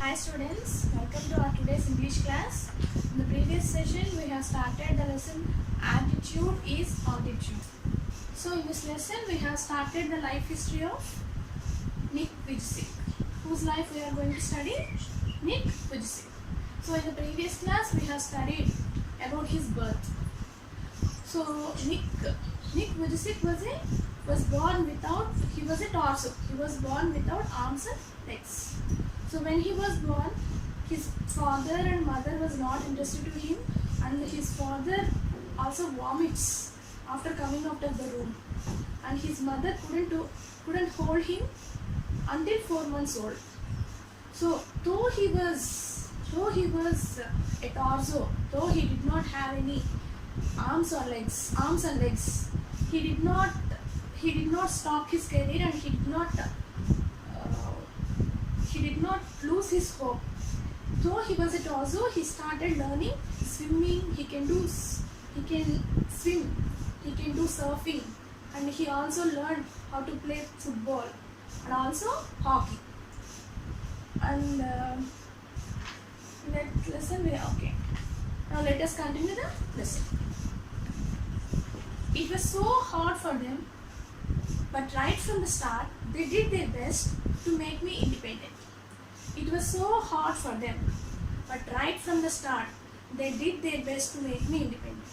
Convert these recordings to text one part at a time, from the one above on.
Hi students, welcome to our today's English class. In the previous session we have started the lesson Attitude is Altitude. So in this lesson we have started the life history of Nick Vujicic. Whose life we are going to study? Nick Vujicic. So in the previous class we have studied about his birth. So Nick Vujicic was born without, he was a torso. He was born without arms and legs. So when he was born, his father and mother was not interested to him, and his father also vomits after coming out of the room, and his mother couldn't hold him until 4 months old. So though he was a torso, though he did not have any arms and legs, he did not stop his career, and he did not lose his hope. Though he was a torso, he started learning swimming. He can swim, he can do surfing, and he also learned how to play football and also hockey. And now let us continue the lesson. It was so hard for them, but right from the start they did their best to make me independent. It was so hard for them, but right from the start they did their best to make me independent.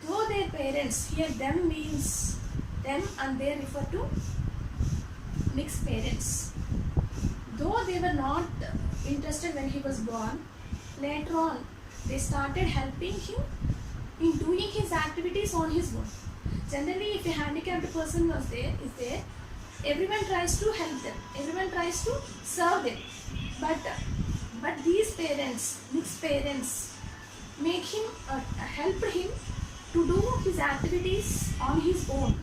Though their parents, here them means them and they refer to Nick's parents, though they were not interested when he was born, later on they started helping him in doing his activities on his own. Generally, if a handicapped person is there, everyone tries to help them, everyone tries to serve them. But these parents, Nick's parents, helped him to do his activities on his own.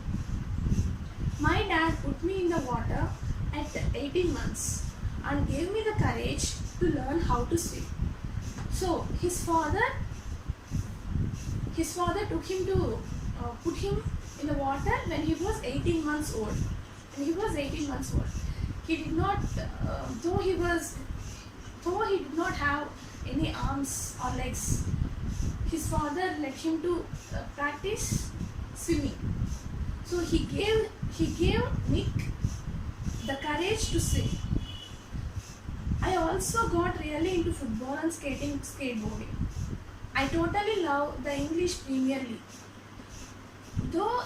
My dad put me in the water at 18 months and gave me the courage to learn how to swim. So his father took him to put him in the water when he was 18 months old. He did not, though he did not have any arms or legs, his father let him to practice swimming. So he gave Nick the courage to swim. I also got really into football and skateboarding. I totally love the English Premier League. Though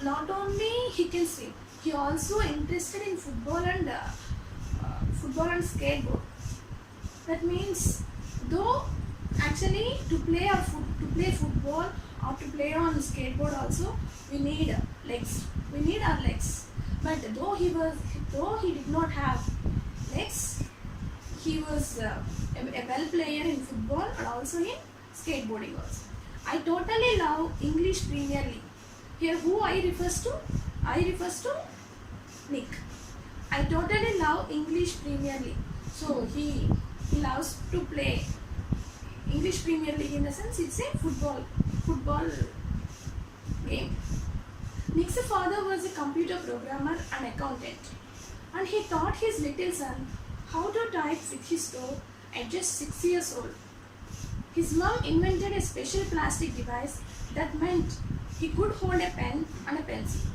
not only he can swim, he also interested in football and skateboard. That means, though actually to play football or to play on skateboard also we need legs. We need our legs. But though he did not have legs, he was a well player in football and also in skateboarding also. I totally love English Premier League. Here who I refers to? I refers to Nick. I totally love English Premier League. So he loves to play English Premier League, in the sense it's a football game. Nick's father was a computer programmer and accountant, and he taught his little son how to type with his toe at just 6 years old. His mom invented a special plastic device that meant he could hold a pen and a pencil.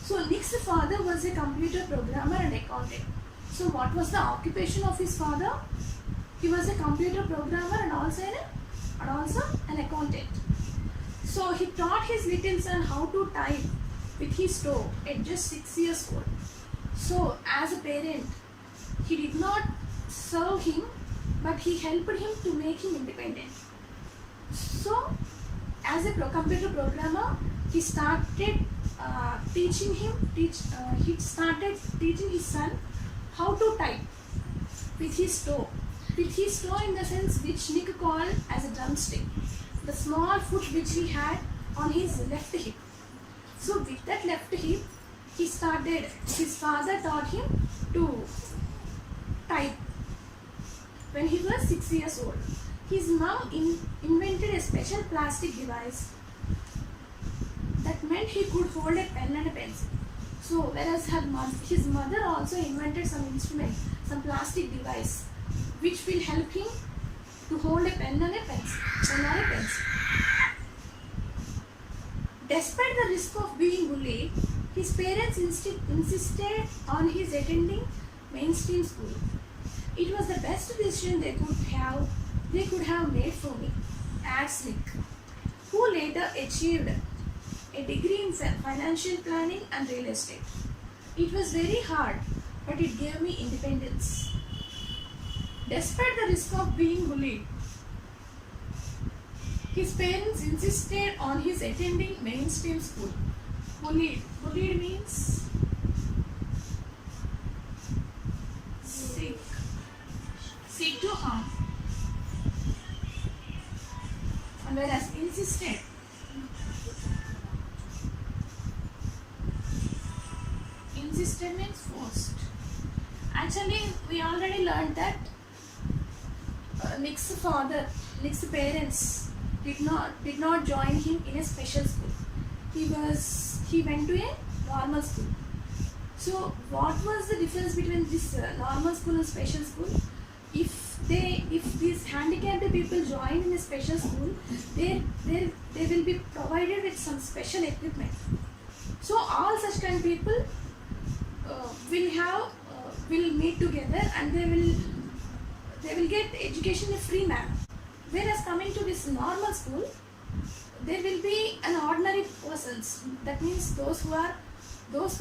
So Nick's father was a computer programmer and accountant. So what was the occupation of his father? He was a computer programmer and also an accountant. So he taught his little son how to type with his toe at just 6 years old. So as a parent, he did not serve him, but he helped him to make him independent. So as a computer programmer, he started teaching his son how to type with his toe. With his toe, in the sense which Nick called as a drumstick, the small foot which he had on his left hip. So with that left hip, his father taught him to type when he was 6 years old. His mom invented a special plastic device that meant he could hold a pen and a pencil. So whereas his mother also invented some instrument some plastic device which will help him to hold a pen and a pencil. Despite the risk of being bullied, his parents insisted on his attending mainstream school. It was the best decision they could have made for me, adds Nick, who later achieved a degree in financial planning and real estate. It was very hard, but it gave me independence. Despite the risk of being bullied, his parents insisted on his attending mainstream school. Bullied means seek to harm. And whereas insisted means forced. Actually, we already learned that Nick's parents did not join him in a special school. He went to a normal school. So what was the difference between this normal school and special school? If these handicapped people join in a special school, they will be provided with some special equipment. So all such kind of people will meet together and they will get education in a free manner. Whereas coming to this normal school, there will be an ordinary persons. That means those who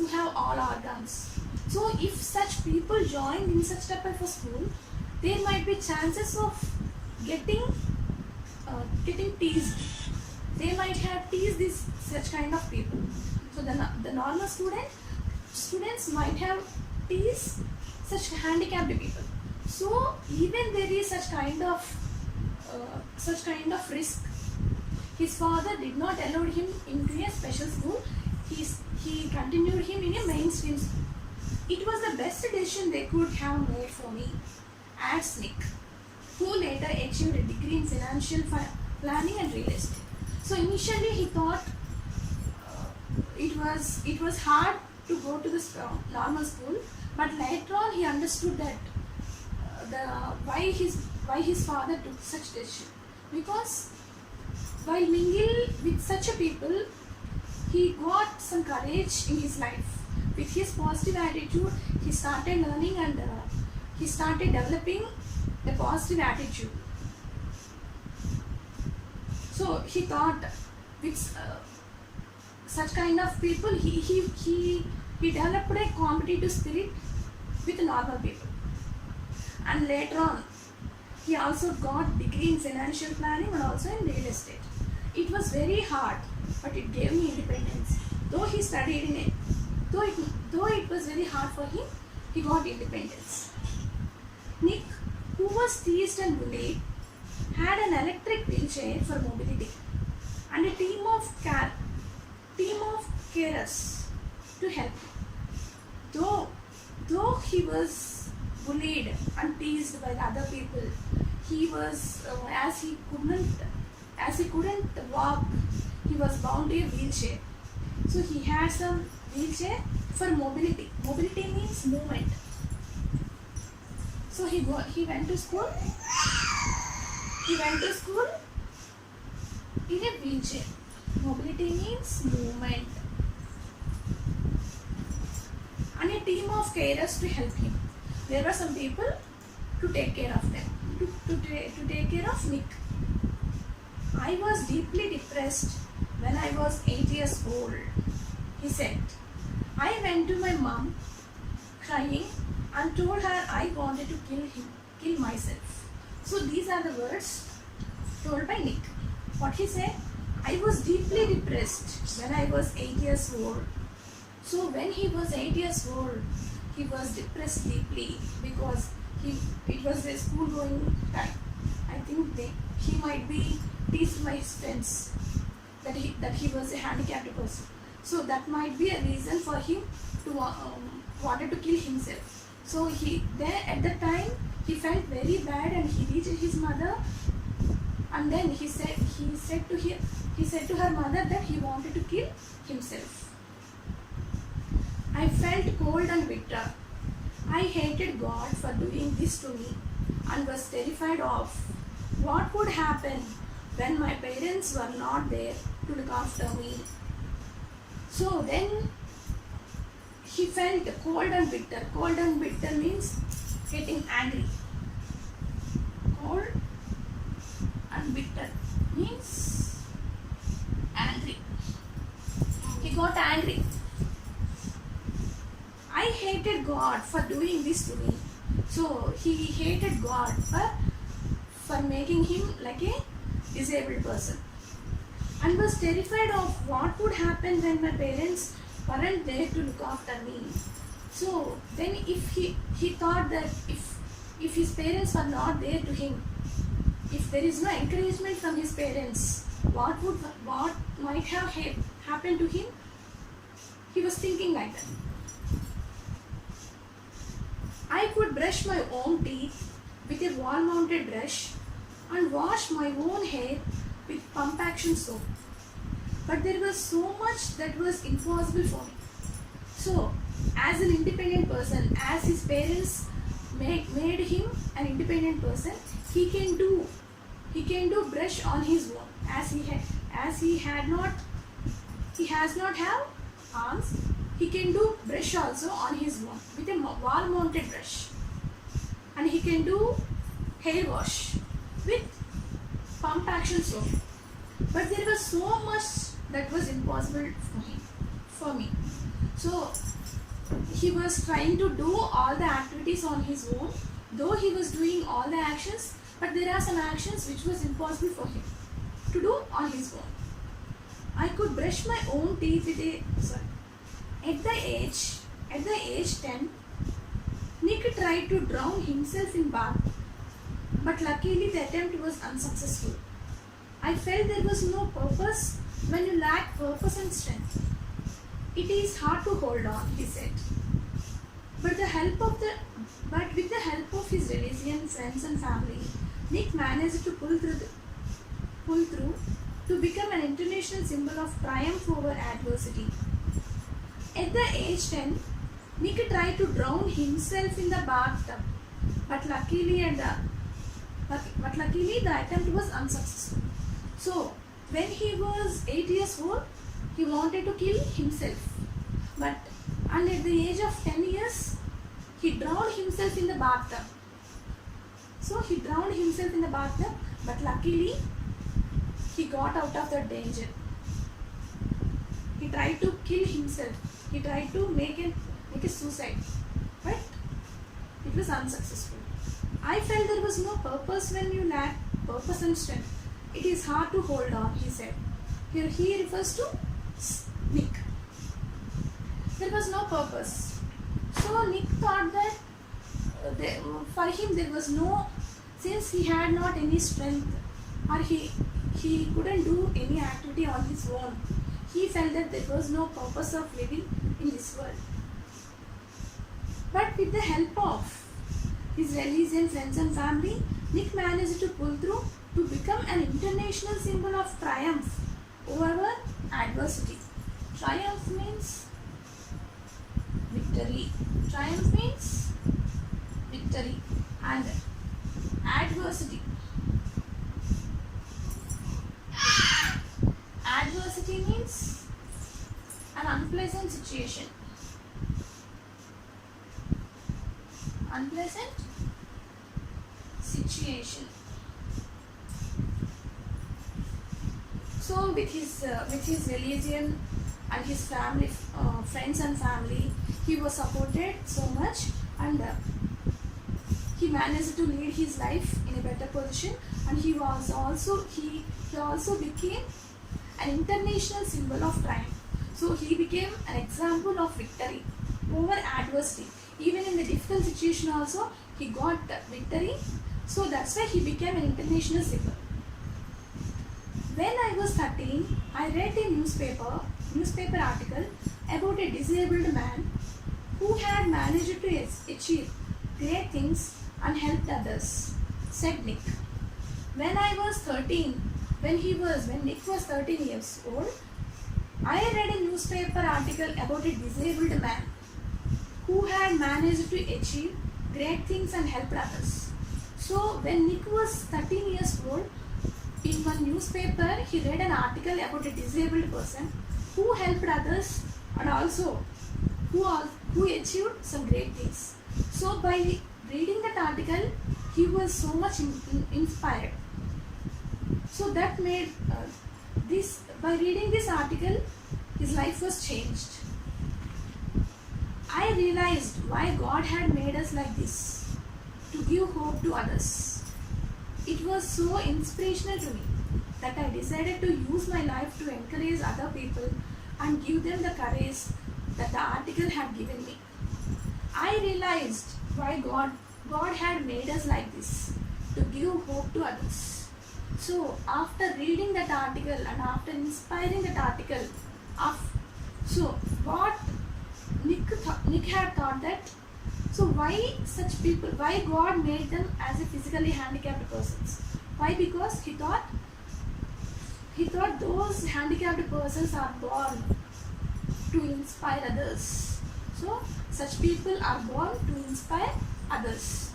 have all organs. So if such people join in such type of a school, there might be chances of getting teased. They might have teased such kind of people. So the normal students might have teased such handicapped people. So even there is such kind of risk. His father did not allow him into a special school. He continued him in a mainstream school. It was the best decision they could have made for me, adds Nick, who later achieved a degree in financial planning and real estate. So initially he thought it was hard to go to the normal school, but later on he understood that why his father took such decision. Because while mingle with such a people, he got some courage in his life. With his positive attitude, he started learning and he started developing a positive attitude. So he thought with such kind of people, he developed a competitive spirit with normal people. And later on, he also got degree in financial planning and also in real estate. It was very hard, but it gave me independence. Though he studied in it, though it was very hard for him, he got independence. Nick, who was teased and bullied, had an electric wheelchair for mobility and a team of carers to help him. Though he was bullied and teased by the other people, he was as he couldn't walk, he was bound to a wheelchair. So he had some wheelchair for mobility. Mobility means movement. So he went to school. He went to school in a wheelchair. Mobility means movement. And a team of carers to help him. There were some people to take care of them, to take care of Nick. I was deeply depressed when I was 8 years old, he said. I went to my mom crying and told her I wanted to kill myself. So these are the words told by Nick. What he said, I was deeply depressed when I was 8 years old. So when he was 8 years old, he was depressed deeply because it was a school going time. I think he might be teased by his friends that he was a handicapped person. So that might be a reason for him to wanted to kill himself. So at that time he felt very bad and he reached his mother, and then he said to her mother that he wanted to kill himself. I felt cold and bitter. I hated God for doing this to me and was terrified of what would happen when my parents were not there to look after me. So then he felt cold and bitter. Cold and bitter means getting angry. Cold and bitter means angry. He got angry. I hated God for doing this to me. So he hated God for making him like a disabled person, and was terrified of what would happen when my parents weren't there to look after me. So then if he thought that if his parents were not there to him, if there is no encouragement from his parents, what might have happened to him? He was thinking like that. I could brush my own teeth with a wall-mounted brush and wash my own hair with pump action soap. But there was so much that was impossible for me. So, as an independent person, as his parents made him an independent person, he can do brush on his own, as he has not have arms. He can do brush also on his own with a wall mounted brush, and he can do hair wash with pump action soap. But there was so much that was impossible for me. So he was trying to do all the activities on his own, though he was doing all the actions, but there are some actions which was impossible for him to do on his own. I could brush my own teeth with At the age 10, Nick tried to drown himself in bath, but luckily the attempt was unsuccessful. I felt there was no purpose when you lack purpose and strength. It is hard to hold on, he said. But with the help of his religion, friends and family, Nick managed to pull through to become an international symbol of triumph over adversity. At the age 10, Nick tried to drown himself in the bathtub, but luckily the attempt was unsuccessful. So, when he was 8 years old, he wanted to kill himself. And at the age of 10 years, he drowned himself in the bathtub. So, he drowned himself in the bathtub, but luckily, he got out of the danger. He tried to kill himself. He tried to make a suicide, but it was unsuccessful. I felt there was no purpose when you lack purpose and strength. It is hard to hold on, he said. Here he refers to Nick. There was no purpose. So Nick thought that for him there was no, since he had not any strength, or he couldn't do any activity on his own, he felt that there was no purpose of living in this world. But with the help of his religion, friends and family, Nick managed to pull through to become an international symbol of triumph over adversity. Triumph means victory. Triumph means victory. And adversity. Adversity means an unpleasant situation. Unpleasant situation. So with his religion and his family, friends and family, he was supported so much, and he managed to lead his life in a better position, and he also became an international symbol of triumph. So he became an example of victory over adversity. Even in the difficult situation also, he got victory. So that's why he became an international symbol. When I was 13, I read a newspaper article about a disabled man who had managed to achieve great things and helped others, said Nick. When Nick was 13 years old, I read a newspaper article about a disabled man who had managed to achieve great things and helped others. So when Nick was 13 years old, in one newspaper he read an article about a disabled person who helped others and also who achieved some great things. So by reading that article, he was so much inspired. So that made by reading this article, his life was changed. I realized why God had made us like this, to give hope to others. It was so inspirational to me that I decided to use my life to encourage other people and give them the courage that the article had given me. I realized why God had made us like this, to give hope to others. So after reading that article and after inspiring that article, so what Nick had thought that, so why such people, why God made them as a physically handicapped persons? Why? Because he thought those handicapped persons are born to inspire others. So such people are born to inspire others.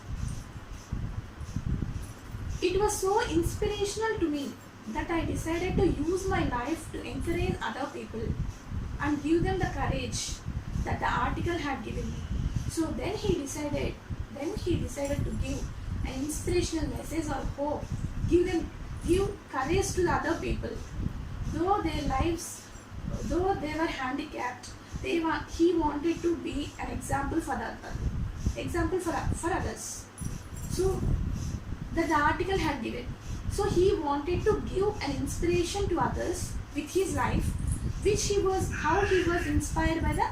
It was so inspirational to me that I decided to use my life to encourage other people and give them the courage that the article had given me. So then he decided to give an inspirational message or hope, give courage to the other people. Though they were handicapped, he wanted to be an example for others. So that the article had given. So he wanted to give an inspiration to others with his life, how he was inspired by the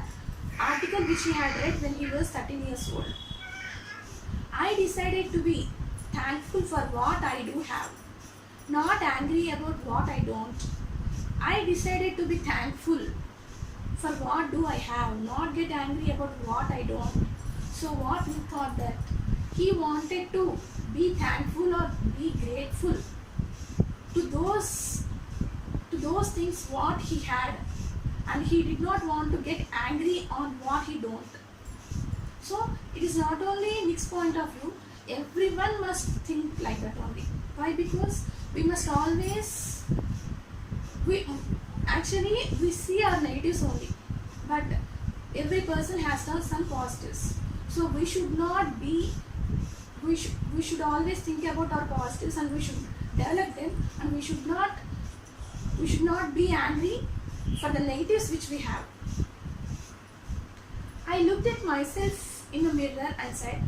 article which he had read when he was 13 years old. I decided to be thankful for what I do have, not angry about what I don't. I decided to be thankful for what do I have, not get angry about what I don't. So what he thought that he wanted to be thankful or be grateful to those things what he had, and he did not want to get angry on what he don't. So it is not only Nick's point of view, everyone must think like that only. Why? Because we must always, we see our negatives only, but every person has some positives. So we should not be, we should always think about our positives and we should develop them, and we should not be angry for the negatives which we have. I looked at myself in the mirror and said,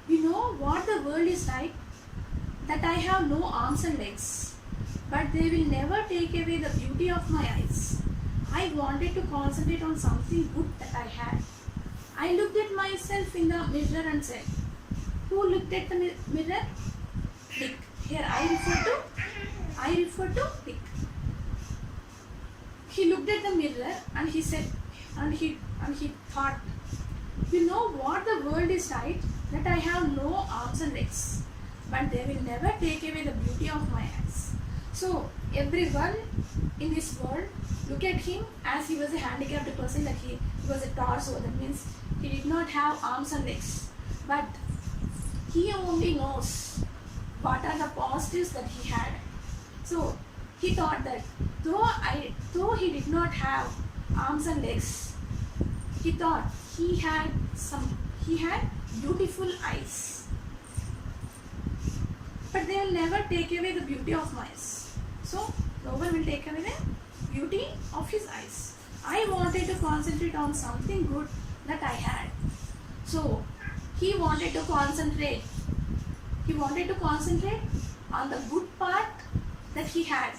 you know what the world is like? That I have no arms and legs, but they will never take away the beauty of my eyes. I wanted to concentrate on something good that I had. I looked at myself in the mirror and said, who looked at the mirror? Dick. Here I refer to Dick. He looked at the mirror and he said, and he thought, you know what the world is like? That I have no arms and legs, but they will never take away the beauty of my eyes. So everyone in this world look at him as he was a handicapped person, that he was a torso, that means he did not have arms and legs, but he only knows what are the positives that he had. So he thought that though he did not have arms and legs, he thought he had beautiful eyes, but they will never take away the beauty of my eyes. So no one will take away the beauty of his eyes. I wanted to concentrate on something good that I had. So he wanted to concentrate on the good part that he had.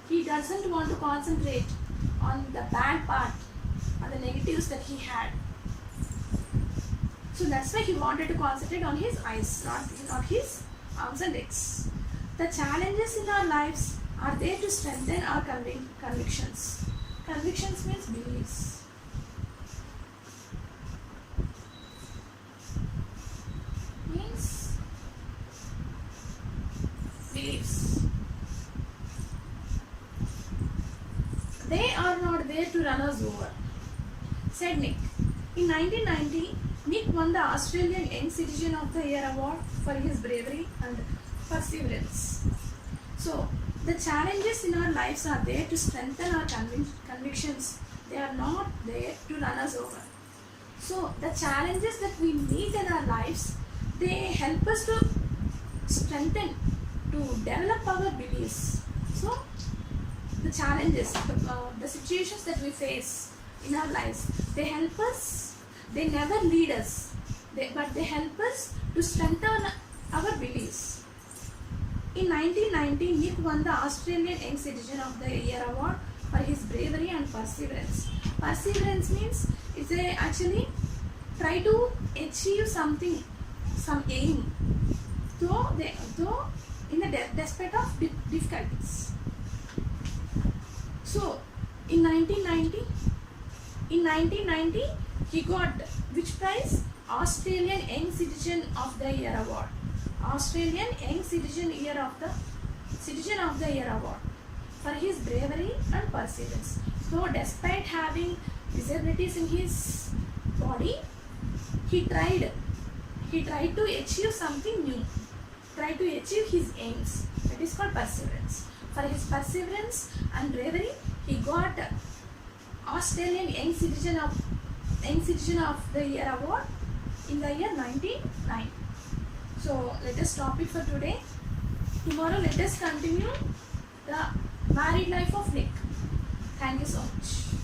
He doesn't want to concentrate on the bad part, on the negatives that he had. So that's why he wanted to concentrate on his eyes, not his arms and legs. The challenges in our lives are there to strengthen our convictions. Convictions means beliefs. Beliefs. They are not there to run us over, said Nick. In 1990, Nick won the Australian Young Citizen of the Year award for his bravery and perseverance. So, the challenges in our lives are there to strengthen our convictions. They are not there to run us over. So, the challenges that we meet in our lives, they help us to strengthen, to develop our beliefs. So, the challenges, the situations that we face in our lives, they help us, they never lead us, but they help us to strengthen our beliefs. In 1990, Nick won the Australian Young Citizen of the Year award for his bravery and perseverance. Perseverance means it's actually try to achieve something, some aim, though in the despite of difficulties. So, in 1990, he got which prize? Australian Young Citizen of the Year award. Australian Young Citizen of the Year award for his bravery and perseverance. So, despite having disabilities in his body, he tried to achieve something new, tried to achieve his aims. That is called perseverance. For his perseverance and bravery, he got Australian Young Citizen of the Year award in the year 1990. So let us stop it for today. Tomorrow let us continue the married life of Nick. Thank you so much.